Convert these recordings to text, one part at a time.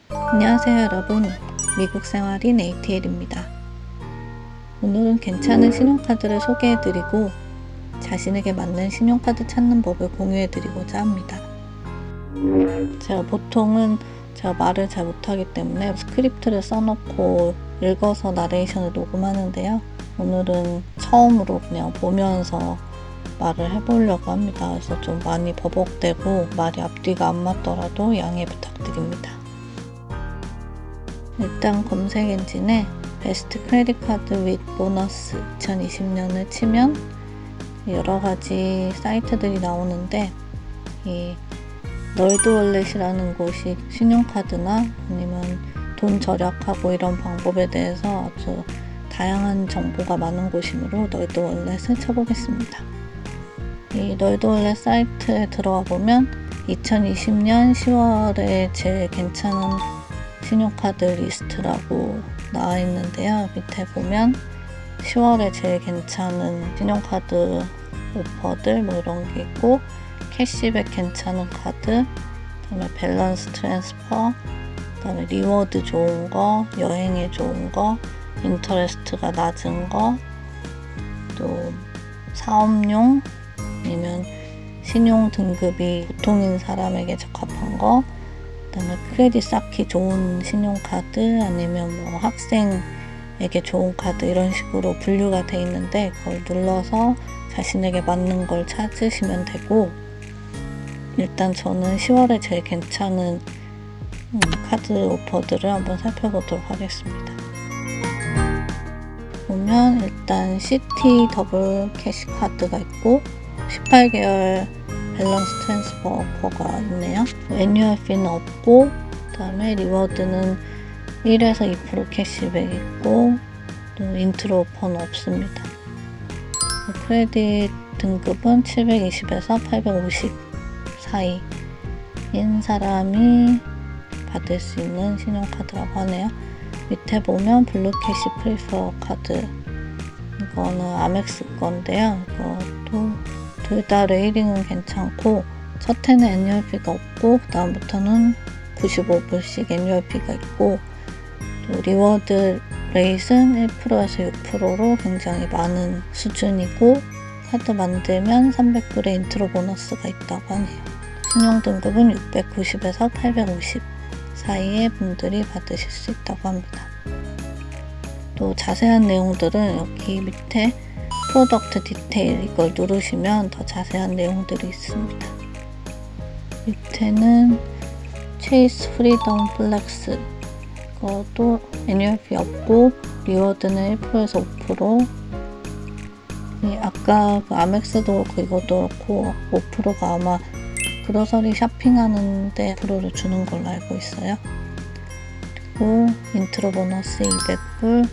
안녕하세요 여러분, 미국 생활인 ATL입니다. 오늘은 괜찮은 신용카드를 소개해드리고 자신에게 맞는 신용카드 찾는 법을 공유해드리고자 합니다. 제가 보통은 말을 잘 못하기 때문에 스크립트를 써놓고 읽어서 나레이션을 녹음하는데요. 오늘은 처음으로 그냥 보면서 말을 해보려고 합니다. 그래서 좀 많이 버벅대고 말이 앞뒤가 안 맞더라도 양해 부탁드립니다. 일단 검색 엔진에 베스트 크레딧 카드 윗 보너스 2020년을 치면 여러 가지 사이트들이 나오는데, 이 널드 월렛이라는 곳이 신용카드나 아니면 돈 절약하고 이런 방법에 대해서 아주 다양한 정보가 많은 곳이므로 널드 월렛을 쳐보겠습니다. 이 널드 월렛 사이트에 들어가 보면 2020년 10월에 제일 괜찮은 신용카드 리스트라고 나와 있는데요. 밑에 보면 10월에 제일 괜찮은 신용카드 오퍼들 이런 게 있고, 캐시백 괜찮은 카드, 그다음에 밸런스 트랜스퍼, 그다음에 리워드 좋은 거, 여행에 좋은 거, 인터레스트가 낮은 거, 또 사업용 아니면 신용 등급이 보통인 사람에게 적합한 거, 그다음에 크레딧 쌓기 좋은 신용카드, 아니면 학생에게 좋은 카드, 이런 식으로 분류가 돼 있는데 그걸 눌러서 자신에게 맞는 걸 찾으시면 되고, 일단 저는 10월에 제일 괜찮은 카드 오퍼들을 한번 살펴보도록 하겠습니다. 보면 일단 시티 더블 캐시 카드가 있고 18개월 밸런스 트랜스퍼 오퍼가 있네요. 애뉴얼 피는 없고, 그 다음에 리워드는 1에서 2% 캐시백 있고, 또 인트로 오퍼는 없습니다. 크레딧 등급은 720에서 850 사이인 사람이 받을 수 있는 신용카드라고 하네요. 밑에 보면 블루캐시 프리퍼 카드, 이거는 아멕스 건데요. 이것도 둘 다 레이링은 괜찮고, 첫 해는 애뉴얼피가 없고 그 다음부터는 95불씩 애뉴얼피가 있고, 또 리워드 레이트는 1%에서 6%로 굉장히 많은 수준이고, 카드 만들면 300불의 인트로 보너스가 있다고 하네요. 신용 등급은 690에서 850 사이의 분들이 받으실 수 있다고 합니다. 또 자세한 내용들은 여기 밑에 프로덕트 디테일, 이걸 누르시면 더 자세한 내용들이 있습니다. 밑에는 체이스 프리덤 플렉스, 이것도 애뉴얼피 없고 리워드는 1%에서 5%. 아까 그 아멕스도 그렇고 이것도 그렇고 5%가 아마 그로서리 쇼핑하는데 5%를 주는 걸로 알고 있어요. 그리고 인트로 보너스 200불,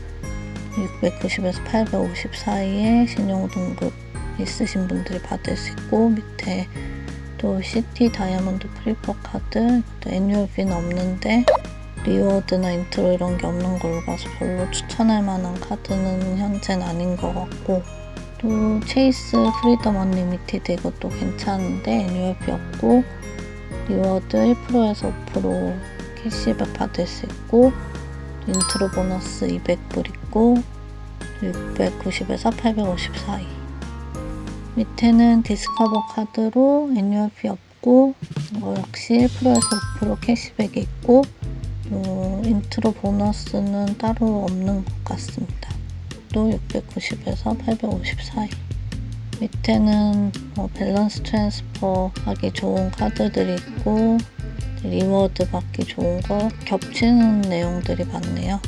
690에서 850 사이의 신용 등급 있으신 분들이 받을 수 있고, 밑에 또 시티 다이아몬드 프리퍼 카드, 또 애뉴얼 피는 없는데 리워드나 인트로 이런 게 없는 걸로 봐서 별로 추천할 만한 카드는 현재는 아닌 것 같고, 또 체이스 프리덤 언리미티드, 이것도 괜찮은데 애뉴얼 피 없고 리워드 1%에서 5% 캐시백 받을 수 있고, 인트로 보너스 200불 있고 690에서 850 사이. 밑에는 디스커버 카드로 애뉴얼 피 없고 이거 역시 1%에서 5% 캐시백이 있고, 인트로 보너스는 따로 없는 것 같습니다. 또 690에서 850 사이. 밑에는 밸런스 트랜스퍼 하기 좋은 카드들이 있고, 리워드 받기 좋은 거 겹치는 내용들이 많네요.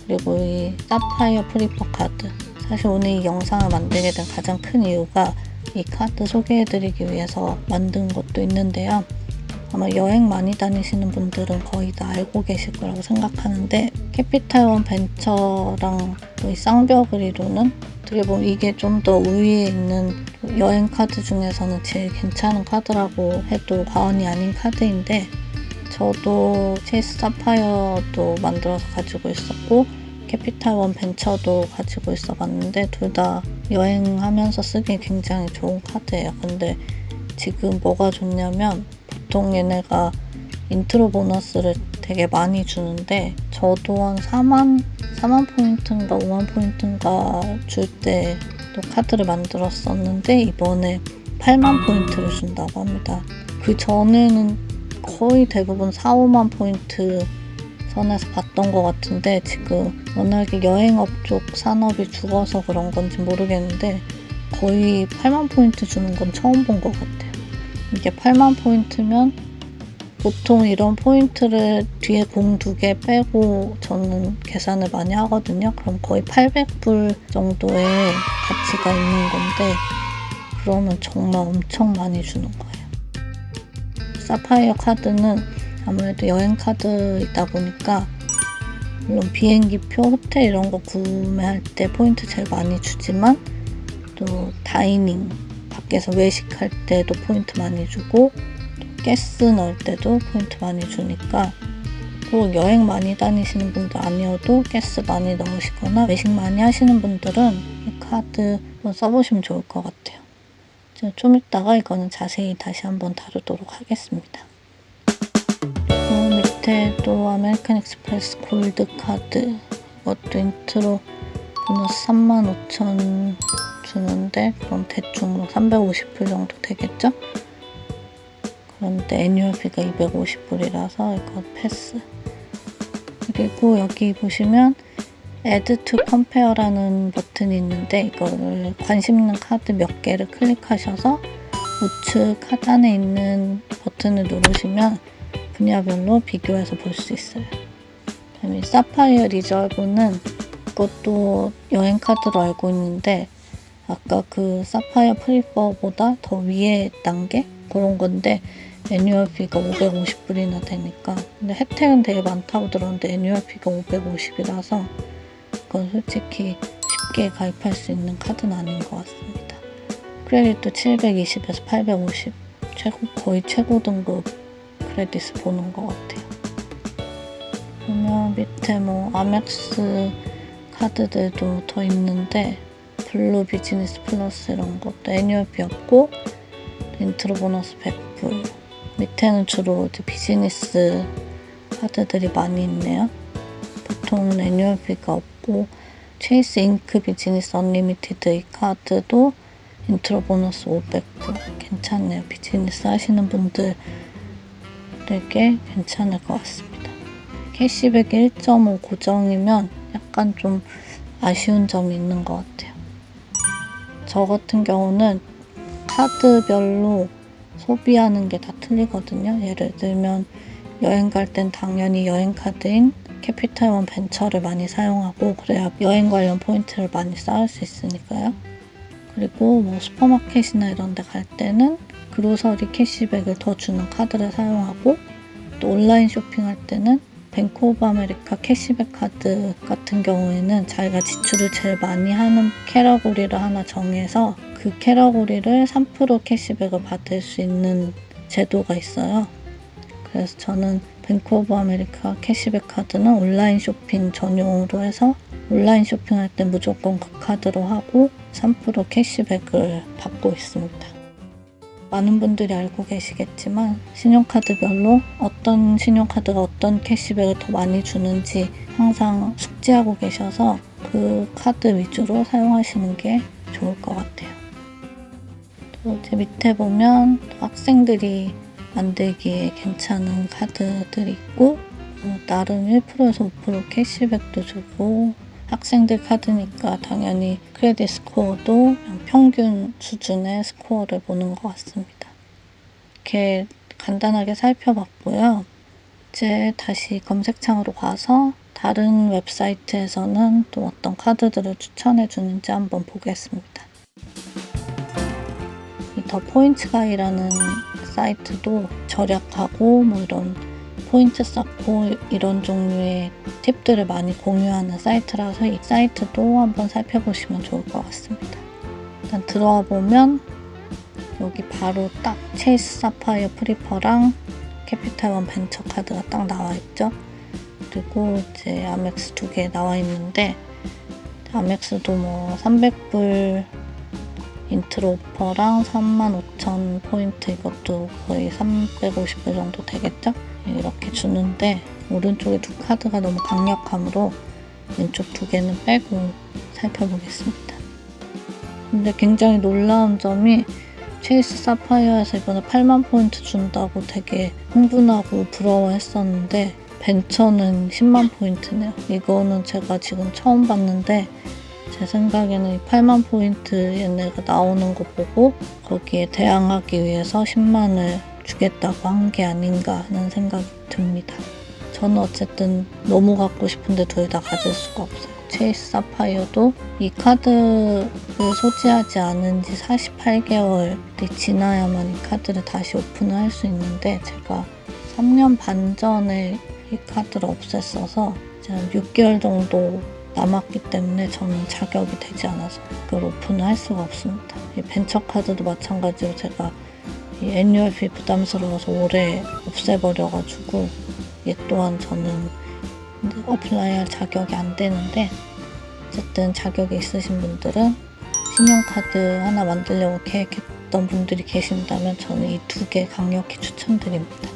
그리고 이 사파이어 프리퍼 카드, 사실 오늘 이 영상을 만들게 된 가장 큰 이유가 이 카드 소개해드리기 위해서 만든 것도 있는데요. 아마 여행 많이 다니시는 분들은 거의 다 알고 계실 거라고 생각하는데, 캐피탈원 벤처랑 이 쌍벽을 이루는, 어떻게 보면 이게 좀 더 우위에 있는 여행 카드 중에서는 제일 괜찮은 카드라고 해도 과언이 아닌 카드인데, 저도 체이스 사파이어도 만들어서 가지고 있었고 캐피탈원 벤처도 가지고 있어 봤는데 둘 다 여행하면서 쓰기 굉장히 좋은 카드예요. 근데 지금 뭐가 좋냐면, 보통 얘네가 인트로 보너스를 되게 많이 주는데 저도 한 4만 포인트인가 5만 포인트인가 줄 때 또 카드를 만들었었는데 이번에 8만 포인트를 준다고 합니다. 그 전에는 거의 대부분 4, 5만 포인트 선에서 봤던 것 같은데 지금 워낙에 여행업 쪽 산업이 죽어서 그런 건지 모르겠는데 거의 8만 포인트 주는 건 처음 본 것 같아요. 이게 8만 포인트면 보통 이런 포인트를 뒤에 공 2개 빼고 저는 계산을 많이 하거든요. 그럼 거의 800불 정도의 가치가 있는 건데 그러면 정말 엄청 많이 주는 거예요. 사파이어 카드는 아무래도 여행 카드이다 보니까 물론 비행기표, 호텔 이런 거 구매할 때 포인트 제일 많이 주지만 또 다이닝, 밖에서 외식할 때도 포인트 많이 주고 또 가스 넣을 때도 포인트 많이 주니까 또 여행 많이 다니시는 분들 아니어도 가스 많이 넣으시거나 외식 많이 하시는 분들은 이 카드 한번 써보시면 좋을 것 같아요. 좀 이따가 이거는 자세히 다시 한번 다루도록 하겠습니다. 밑에 또 아메리칸 익스프레스 골드 카드 이것도 인트로 보너스 35,000 주는데 그럼 대충 350불 정도 되겠죠? 그런데 애뉴얼비가 250불이라서 이거 패스. 그리고 여기 보시면 Add to Compare라는 버튼이 있는데 이거를 관심 있는 카드 몇 개를 클릭하셔서 우측 하단에 있는 버튼을 누르시면 분야별로 비교해서 볼 수 있어요. 그다음에 사파이어 리저브는 그것도 여행 카드로 알고 있는데 아까 그 사파이어 프리퍼보다 더 위에 단계? 그런 건데 애뉴얼비가 550불이나 되니까 근데 혜택은 되게 많다고 들었는데 애뉴얼비가 550이라서 그건 솔직히 쉽게 가입할 수 있는 카드는 아닌 것 같습니다. 크레딧도 720에서 850 거의 최고 등급 크레딧을 보는 것 같아요. 그러면 밑에 뭐 아멕스 카드들도 더 있는데 블루 비즈니스 플러스 이런 것도 애뉴얼비 없고 인트로 보너스 100불 밑에는 주로 비즈니스 카드들이 많이 있네요. 보통은 애뉴얼비가 없고 체이스 잉크 비즈니스 언리미티드 이 카드도 인트로 보너스 500불 괜찮네요. 비즈니스 하시는 분들에게 괜찮을 것 같습니다. 캐시백이 1.5 고정이면 약간 좀 아쉬운 점이 있는 것 같아요. 저 같은 경우는 카드별로 소비하는 게 다 틀리거든요. 예를 들면 여행 갈 땐 당연히 여행 카드인 캐피탈원 벤처를 많이 사용하고 그래야 여행 관련 포인트를 많이 쌓을 수 있으니까요. 그리고 뭐 슈퍼마켓이나 이런 데 갈 때는 그로서리 캐시백을 더 주는 카드를 사용하고 또 온라인 쇼핑할 때는 뱅크 오브 아메리카 캐시백 카드 같은 경우에는 자기가 지출을 제일 많이 하는 캐러고리를 하나 정해서 그 캐러고리를 3% 캐시백을 받을 수 있는 제도가 있어요. 그래서 저는 뱅크 오브 아메리카 캐시백 카드는 온라인 쇼핑 전용으로 해서 온라인 쇼핑할 때 무조건 그 카드로 하고 3% 캐시백을 받고 있습니다. 많은 분들이 알고 계시겠지만 신용카드별로 어떤 신용카드가 어떤 캐시백을 더 많이 주는지 항상 숙지하고 계셔서 그 카드 위주로 사용하시는 게 좋을 것 같아요. 또 이제 밑에 보면 학생들이 만들기에 괜찮은 카드들이 있고 나름 1%에서 5% 캐시백도 주고 학생들 카드니까 당연히 크레딧 스코어도 평균 수준의 스코어를 보는 것 같습니다. 이렇게 간단하게 살펴봤고요. 이제 다시 검색창으로 가서 다른 웹사이트에서는 또 어떤 카드들을 추천해 주는지 한번 보겠습니다. 이 더 포인트 가이라는 사이트도 절약하고 뭐 이런 포인트 쌓고 이런 종류의 팁들을 많이 공유하는 사이트라서 이 사이트도 한번 살펴보시면 좋을 것 같습니다. 일단 들어와 보면 여기 바로 딱 체이스 사파이어 프리퍼랑 캐피탈원 벤처 카드가 딱 나와 있죠. 그리고 이제 아멕스 2개 나와 있는데 아멕스도 뭐 300불 인트로 오퍼랑 35,000 포인트 이것도 거의 350불 정도 되겠죠? 이렇게 주는데 오른쪽에 두 카드가 너무 강력하므로 왼쪽 두 개는 빼고 살펴보겠습니다. 근데 굉장히 놀라운 점이 체이스 사파이어에서 이번에 8만 포인트 준다고 되게 흥분하고 부러워했었는데 벤처는 10만 포인트네요. 이거는 제가 지금 처음 봤는데 제 생각에는 이 8만 포인트 얘네가 나오는 거 보고 거기에 대항하기 위해서 10만을 주겠다고 한 게 아닌가 하는 생각이 듭니다. 저는 어쨌든 너무 갖고 싶은데 둘 다 가질 수가 없어요. 체이스 사파이어도 이 카드를 소지하지 않은 지 48개월이 지나야만 이 카드를 다시 오픈을 할 수 있는데 제가 3년 반 전에 이 카드를 없앴어서 이제 한 6개월 정도 남았기 때문에 저는 자격이 되지 않아서 그걸 오픈을 할 수가 없습니다. 이 벤처 카드도 마찬가지로 제가 이 애뉴얼 피 부담스러워서 올해 없애버려가지고 얘 또한 저는 어플라이할 자격이 안 되는데 어쨌든 자격이 있으신 분들은 신용카드 하나 만들려고 계획했던 분들이 계신다면 저는 이 두 개 강력히 추천드립니다.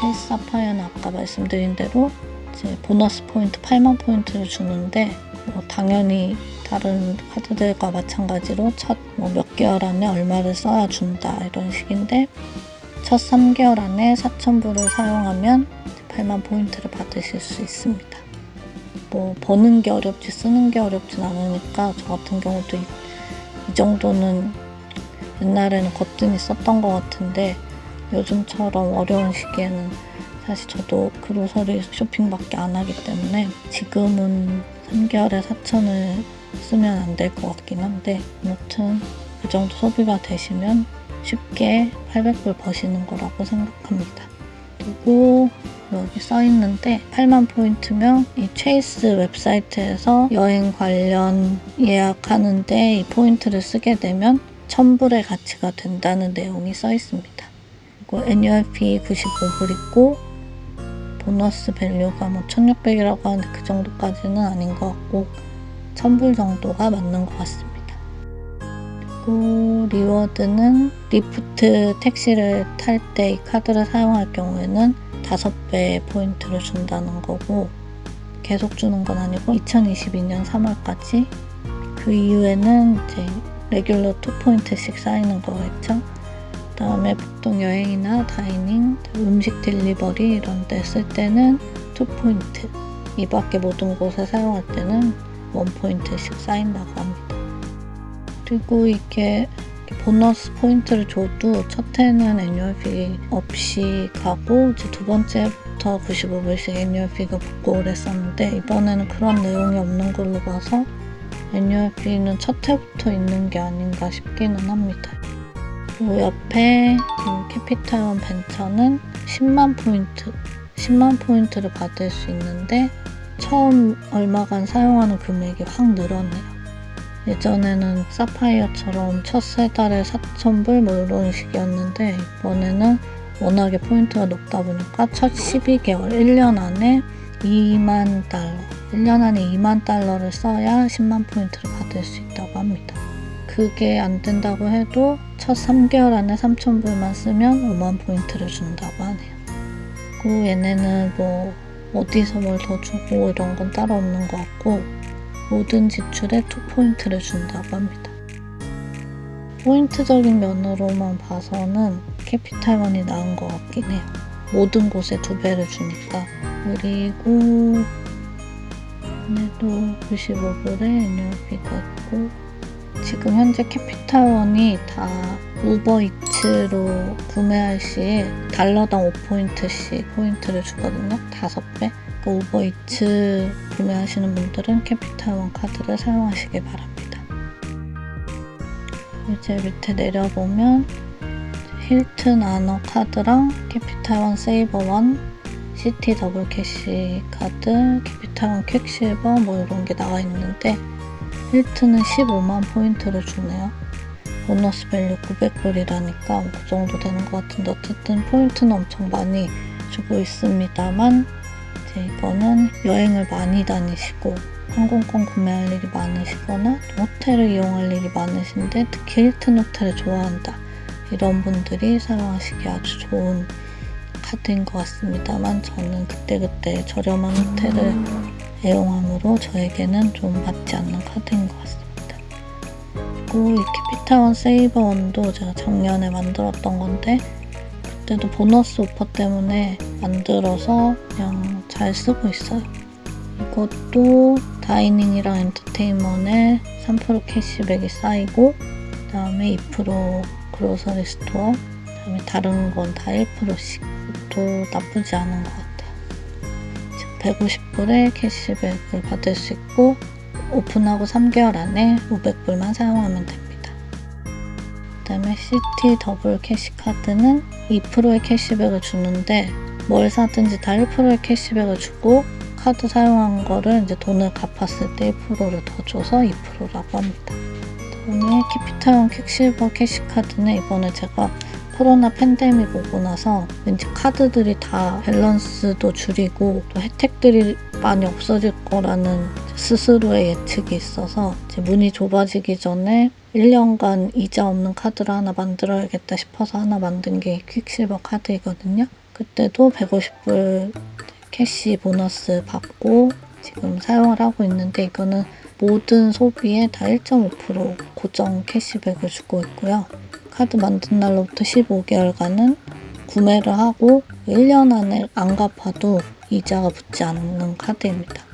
체이스 사파이어는 아까 말씀드린 대로 이제 보너스 포인트 8만 포인트를 주는데 당연히 다른 카드들과 마찬가지로 첫 몇 개월 안에 얼마를 써야 준다 이런 식인데 첫 3개월 안에 4,000불을 사용하면 8만 포인트를 받으실 수 있습니다. 버는 게 어렵지 쓰는 게 어렵진 않으니까 저 같은 경우도 이 정도는 옛날에는 거뜬히 썼던 것 같은데 요즘처럼 어려운 시기에는 사실 저도 그로서리 쇼핑밖에 안 하기 때문에 지금은 3개월에 4,000을 쓰면 안 될 것 같긴 한데 아무튼 그 정도 소비가 되시면 쉽게 800불 버시는 거라고 생각합니다. 그리고 여기 써있는데 8만 포인트면 이 체이스 웹사이트에서 여행 관련 예약하는데 이 포인트를 쓰게 되면 1,000불의 가치가 된다는 내용이 써있습니다. 그리고 애뉴얼 피 95불 있고 보너스 밸류가 1,600이라고 하는데 그 정도까지는 아닌 것 같고 1,000불 정도가 맞는 것 같습니다. 그리고 리워드는 리프트 택시를 탈 때 이 카드를 사용할 경우에는 5배의 포인트를 준다는 거고 계속 주는 건 아니고 2022년 3월까지 그 이후에는 이제 레귤러 2포인트씩 쌓이는 거겠죠. 그 다음에 보통 여행이나 다이닝, 음식 딜리버리 이런 데 쓸 때는 2포인트 이 밖에 모든 곳에 사용할 때는 1포인트씩 쌓인다고 합니다. 그리고 이게 보너스 포인트를 줘도 첫 해는 애뉴얼피 없이 가고 이제 두 번째부터 95불씩 애뉴얼피가 붙고 그랬었는데 이번에는 그런 내용이 없는 걸로 봐서 애뉴얼피는 첫 해부터 있는 게 아닌가 싶기는 합니다. 그리고 옆에 캐피탈원 벤처는 10만 포인트를 받을 수 있는데 처음 얼마간 사용하는 금액이 확 늘었네요. 예전에는 사파이어처럼 첫 세 달에 4,000불 뭐 이런 식이었는데 이번에는 워낙에 포인트가 높다 보니까 첫 12개월 1년 안에 2만 달러 1년 안에 2만 달러를 써야 10만 포인트를 받을 수 있다고 합니다. 그게 안 된다고 해도 첫 3개월 안에 3,000불만 쓰면 5만 포인트를 준다고 하네요. 그리고 얘네는 뭐 어디서 뭘 더 주고 이런 건 따로 없는 것 같고 모든 지출에 2포인트를 준다고 합니다. 포인트적인 면으로만 봐서는 캐피탈원이 나은 것 같긴 해요. 모든 곳에 2배를 주니까. 그리고 얘네도 95불에 애뉴얼피가 있고 지금 현재 캐피탈원이 다 우버이츠로 구매할 시에 달러당 5포인트씩 포인트를 주거든요. 5배. 우버이츠 구매하시는 분들은 캐피탈원 카드를 사용하시길 바랍니다. 이제 밑에 내려보면 힐튼 아너 카드랑 캐피탈원 세이버원, 시티 더블 캐시 카드, 캐피탈원 퀵실버 뭐 이런 게 나와 있는데 힐튼은 15만 포인트를 주네요. 보너스 밸류 900불이라니까 그 정도 되는 것 같은데 어쨌든 포인트는 엄청 많이 주고 있습니다만 이거는 여행을 많이 다니시고 항공권 구매할 일이 많으시거나 호텔을 이용할 일이 많으신데 특히 힐튼 호텔을 좋아한다 이런 분들이 사용하시기 아주 좋은 카드인 것 같습니다만 저는 그때그때 저렴한 호텔을 애용하므로 저에게는 좀 맞지 않는 카드인 것 같습니다. 그리고 이 캐피타원 세이버원도 제가 작년에 만들었던 건데 그때도 보너스 오퍼 때문에 만들어서 그냥 잘 쓰고 있어요. 이것도 다이닝이랑 엔터테인먼트에 3% 캐시백이 쌓이고 그 다음에 2% 그로서리 스토어 그 다음에 다른 건 다 1%씩 그것도 나쁘지 않은 것 같아요. 150불에 캐시백을 받을 수 있고 오픈하고 3개월 안에 500불만 사용하면 됩니다. 그 다음에 시티 더블 캐시카드는 2%의 캐시백을 주는데 뭘 사든지 다 1%의 캐시백을 주고 카드 사용한 거를 이제 돈을 갚았을 때 1%를 더 줘서 2%라고 합니다. 그다음에 캐피타원 퀵실버 캐시카드는 이번에 제가 코로나 팬데믹 오고 나서 왠지 카드들이 다 밸런스도 줄이고 또 혜택들이 많이 없어질 거라는 스스로의 예측이 있어서 이제 문이 좁아지기 전에 1년간 이자 없는 카드를 하나 만들어야겠다 싶어서 하나 만든 게 퀵실버 카드이거든요. 그때도 150불 캐시 보너스 받고 지금 사용을 하고 있는데 이거는 모든 소비에 다 1.5% 고정 캐시백을 주고 있고요. 카드 만든 날로부터 15개월간은 구매를 하고 1년 안에 안 갚아도 이자가 붙지 않는 카드입니다.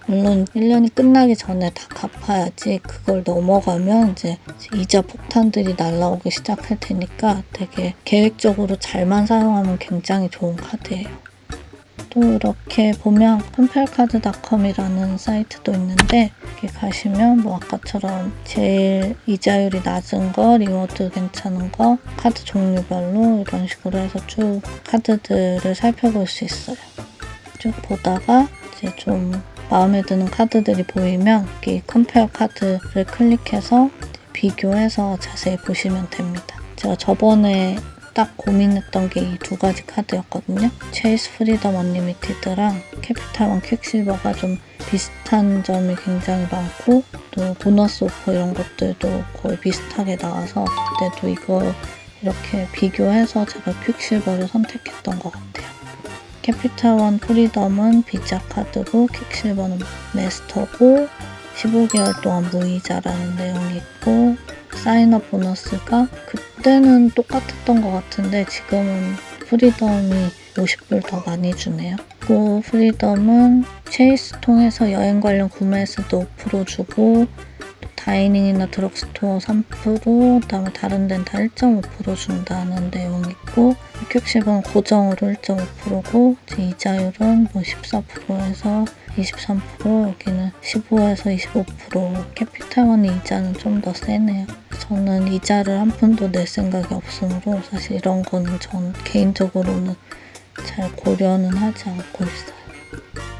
물론 1년이 끝나기 전에 다 갚아야지 그걸 넘어가면 이제 이자 폭탄들이 날라오기 시작할 테니까 되게 계획적으로 잘만 사용하면 굉장히 좋은 카드예요. 또 이렇게 보면 컴펠카드닷컴이라는 사이트도 있는데 여기 가시면 뭐 아까처럼 제일 이자율이 낮은 거, 리워드 괜찮은 거, 카드 종류별로 이런 식으로 해서 쭉 카드들을 살펴볼 수 있어요. 쭉 보다가 이제 좀 마음에 드는 카드들이 보이면 여기 컴페어 카드를 클릭해서 비교해서 자세히 보시면 됩니다. 제가 저번에 딱 고민했던 게 이 두 가지 카드였거든요. 체이스 프리덤 언리미티드랑 캐피탈원 퀵실버가 좀 비슷한 점이 굉장히 많고 또 보너스 오퍼 이런 것들도 거의 비슷하게 나와서 그때도 이거 이렇게 비교해서 제가 퀵실버를 선택했던 것 같아요. 캐피탈원 프리덤은 비자 카드고 퀵실버는 메스터고 15개월 동안 무이자라는 내용이 있고 사인업 보너스가 그때는 똑같았던 것 같은데 지금은 프리덤이 50불 더 많이 주네요. 그리고 프리덤은 체이스 통해서 여행 관련 구매했을 때 5% 주고 또 다이닝이나 드럭스토어 3% 그다음에 다른 데는 다 1.5% 준다는 내용이 있고 퀵실버는 고정으로 1.5%고 이자율은 뭐 14%에서 23% 여기는 15에서 25% 캐피탈원의 이자는 좀 더 세네요. 저는 이자를 한 푼도 낼 생각이 없으므로 사실 이런 거는 전 개인적으로는 잘 고려는 하지 않고 있어요.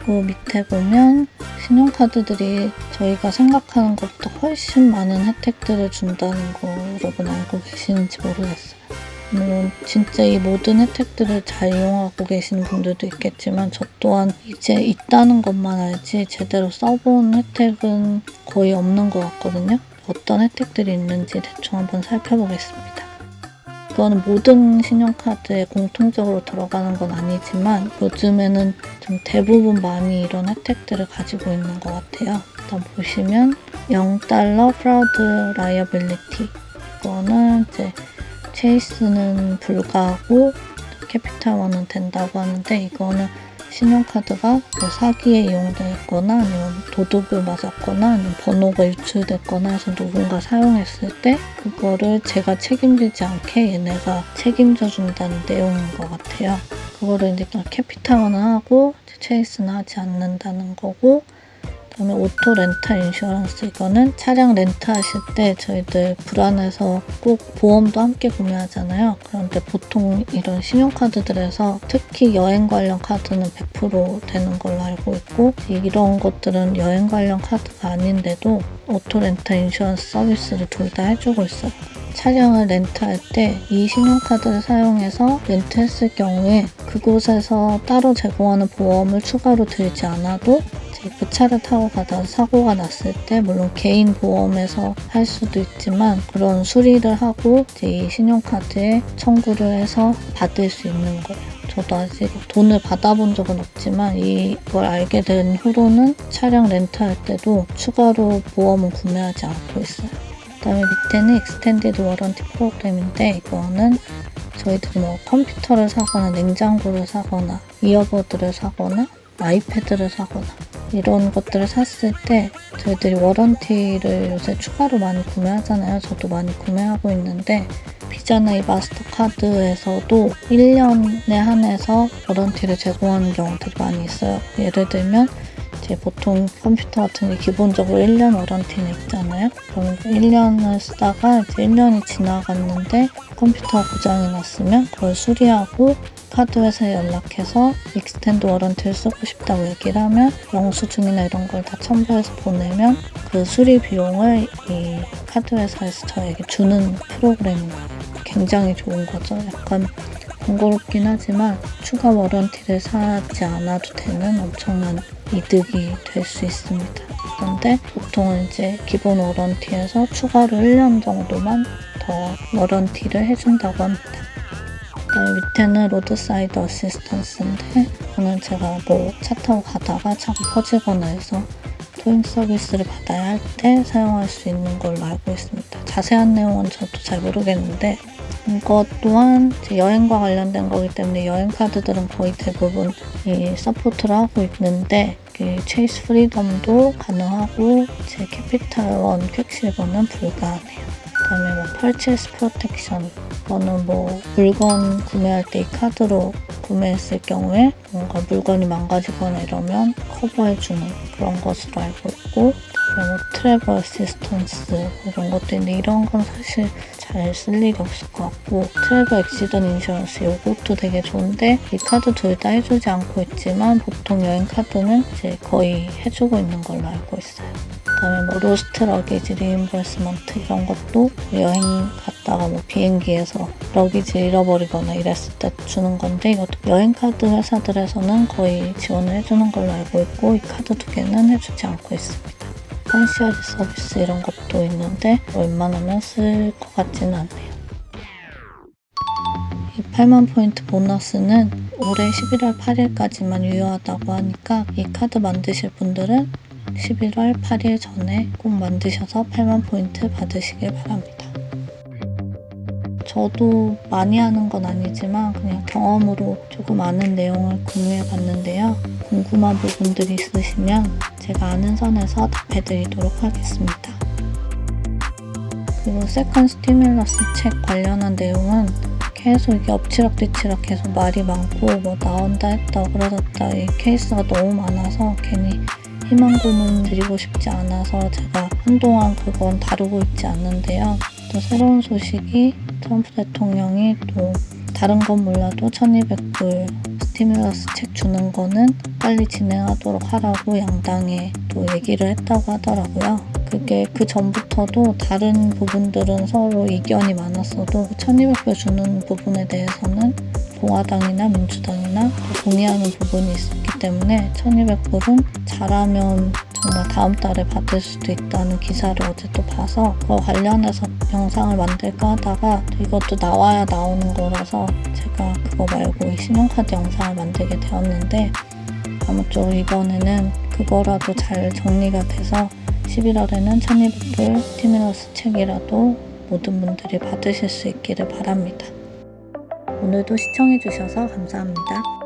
그리고 밑에 보면 신용카드들이 저희가 생각하는 것보다 훨씬 많은 혜택들을 준다는 거 여러분 알고 계시는지 모르겠어요. 물론 진짜 이 모든 혜택들을 잘 이용하고 계시는 분들도 있겠지만 저 또한 이제 있다는 것만 알지 제대로 써본 혜택은 거의 없는 것 같거든요. 어떤 혜택들이 있는지 대충 한번 살펴보겠습니다. 이거는 모든 신용카드에 공통적으로 들어가는 건 아니지만 요즘에는 좀 대부분 많이 이런 혜택들을 가지고 있는 것 같아요. 일단 보시면 0달러 프라우드 라이어빌리티 이거는 이제 체이스는 불가하고 캐피탈원은 된다고 하는데 이거는 신용카드가 뭐 사기에 이용됐거나 아니면 도둑을 맞았거나 아니면 번호가 유출됐거나 해서 누군가 사용했을 때 그거를 제가 책임지지 않게 얘네가 책임져 준다는 내용인 것 같아요. 그거를 이제 캐피탈원은 하고 체이스는 하지 않는다는 거고 그다음에 오토 렌탈 인슈어런스 이거는 차량 렌트하실 때 저희들 불안해서 꼭 보험도 함께 구매하잖아요. 그런데 보통 이런 신용카드들에서 특히 여행 관련 카드는 100% 되는 걸로 알고 있고 이런 것들은 여행 관련 카드가 아닌데도 오토 렌탈 인슈어런스 서비스를 둘 다 해주고 있어요. 차량을 렌트할 때 이 신용카드를 사용해서 렌트했을 경우에 그곳에서 따로 제공하는 보험을 추가로 들지 않아도 그 차를 타고 가다가 사고가 났을 때 물론 개인 보험에서 할 수도 있지만 그런 수리를 하고 이제 이 신용카드에 청구를 해서 받을 수 있는 거예요. 저도 아직 돈을 받아본 적은 없지만 이걸 알게 된 후로는 차량 렌트할 때도 추가로 보험은 구매하지 않고 있어요. 그다음에 밑에는 익스텐디드 워런티 프로그램인데 이거는 저희들이 뭐 컴퓨터를 사거나 냉장고를 사거나 이어버드를 사거나 아이패드를 사거나 이런 것들을 샀을 때 저희들이 워런티를 요새 추가로 많이 구매하잖아요. 저도 많이 구매하고 있는데 비자나 이 마스터카드에서도 1년에 한해서 워런티를 제공하는 경우들이 많이 있어요. 예를 들면 이제 보통 컴퓨터 같은 게 기본적으로 1년 워런티는 있잖아요. 그럼 1년을 쓰다가 이제 1년이 지나갔는데 컴퓨터가 고장이 났으면 그걸 수리하고 카드 회사에 연락해서 익스텐드 워런티를 쓰고 싶다고 얘기를 하면 영수증이나 이런 걸 다 첨부해서 보내면 그 수리 비용을 이 카드 회사에서 저에게 주는 프로그램입니다. 굉장히 좋은 거죠. 약간 번거롭긴 하지만 추가 워런티를 사지 않아도 되는 엄청난 이득이 될 수 있습니다. 그런데 보통은 이제 기본 워런티에서 추가로 1년 정도만 더 워런티를 해준다고 합니다. 그다음에 밑에는 로드사이드 어시스턴스인데 이거는 제가 뭐 차 타고 가다가 차가 퍼지거나 해서 토잉 서비스를 받아야 할 때 사용할 수 있는 걸로 알고 있습니다. 자세한 내용은 저도 잘 모르겠는데 이것 또한 여행과 관련된 거기 때문에 여행 카드들은 거의 대부분 이 서포트를 하고 있는데 체이스 프리덤도 가능하고 제 캐피탈원 퀵실버는 불가하네요. 그다음에 뭐 펄체스 프로텍션 이거는 뭐 물건 구매할 때 이 카드로 구매했을 경우에 뭔가 물건이 망가지거나 이러면 커버해주는 그런 것으로 알고 있고 그다음에 뭐 트래블 어시스턴스 이런 것도 있는데 이런 건 사실 잘 쓸 일이 없을 것 같고 트래블 액시던 인슈런스 이것도 되게 좋은데 이 카드 둘 다 해주지 않고 있지만 보통 여행 카드는 이제 거의 해주고 있는 걸로 알고 있어요. 그다음에 뭐 로스트 러기지 리임버스먼트 이런 것도 여행 갔다가 뭐 비행기에서 러기지 잃어버리거나 이랬을 때 주는 건데 이것도 여행 카드 회사들에서는 거의 지원을 해주는 걸로 알고 있고 이 카드 두 개는 해주지 않고 있습니다. 컨시어지 서비스 이런 것도 있는데 웬만하면 쓸 것 같지는 않네요. 이 8만 포인트 보너스는 올해 11월 8일까지만 유효하다고 하니까 이 카드 만드실 분들은 11월 8일 전에 꼭 만드셔서 8만 포인트 받으시길 바랍니다. 저도 많이 하는 건 아니지만 그냥 경험으로 조금 아는 내용을 공유해 봤는데요. 궁금한 부분들이 있으시면 제가 아는 선에서 답해드리도록 하겠습니다. 그리고 세컨 스티뮬러스 책 관련한 내용은 계속 이게 엎치락뒤치락 계속 말이 많고 뭐 나온다 했다 그러졌다 이 케이스가 너무 많아서 괜히 희망 고문 드리고 싶지 않아서 제가 한동안 그건 다루고 있지 않는데요. 또 새로운 소식이 트럼프 대통령이 또 다른 건 몰라도 1200불 스티뮬러스 책 주는 거는 빨리 진행하도록 하라고 양당에 또 얘기를 했다고 하더라고요. 그게 그 전부터도 다른 부분들은 서로 이견이 많았어도 1200불 주는 부분에 대해서는 공화당이나 민주당이나 또 동의하는 부분이 있었기 때문에 1200불은 잘하면 정말 다음 달에 받을 수도 있다는 기사를 어제 또 봐서 그거 관련해서 영상을 만들까 하다가 이것도 나와야 나오는 거라서 제가 그거 말고 이 신용카드 영상을 만들게 되었는데 아무쪼록 이번에는 그거라도 잘 정리가 돼서 11월에는 1200불 스티뮬러스 책이라도 모든 분들이 받으실 수 있기를 바랍니다. 오늘도 시청해주셔서 감사합니다.